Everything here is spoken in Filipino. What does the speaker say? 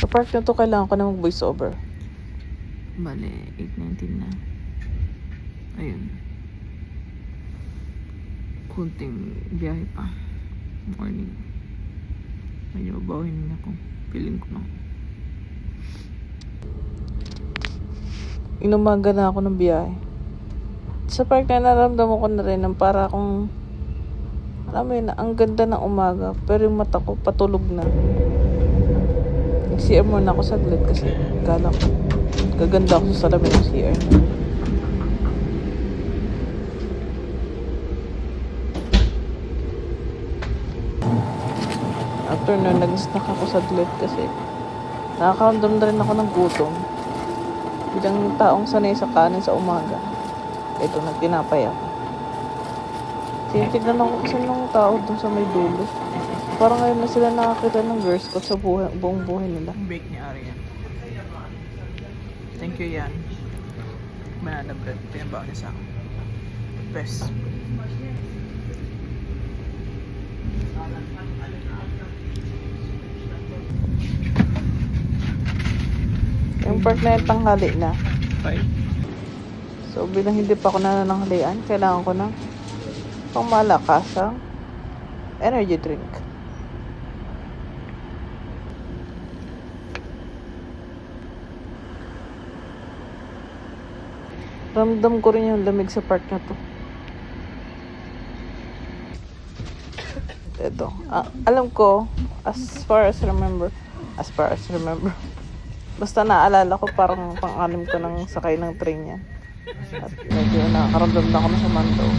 Sa park na to, kailangan ko na mag-voice over. Bale, 8:19 na. Ayun. Kunting biyahe pa. Morning. Medyo babahin niya ako. Feeling ko na. Inumaga na ako ng biyahe. Sa park na naramdaman ko na rin ng para akong, alam mo yun, ang ganda ng umaga, pero yung mata ko patulog na. Nag-CR muna ako saglit kasi kala ko gaganda ako sa salamin ng CR. After nun, nag-snack ako saglit kasi nakakaramdam na rin ako ng gutom. Bilang taong sanay sa kanin sa umaga. Ito, nagtinapay ako. Tinitignan ako kasi ng tao dun sa may dulo. Parang ngayon na sila nakakita ng Girl Scout sa buong buhay nila. Bake ni Arian. Thank you, Yan. Banana bread. Pinabawang niya sa akin. Best. Yung part na yung tanghali na. Bye. So, bilang hindi pa ako nanananghalian, kailangan ko ng pangmalakasang energy drink. Ramdam ko rin yung lamig sa park na to. Ito. Alam ko, as far as remember, basta naalala ko parang pang-anim ko nang sakay ng train yan. At medyo nakakaramdam na ako na sa Mandaw.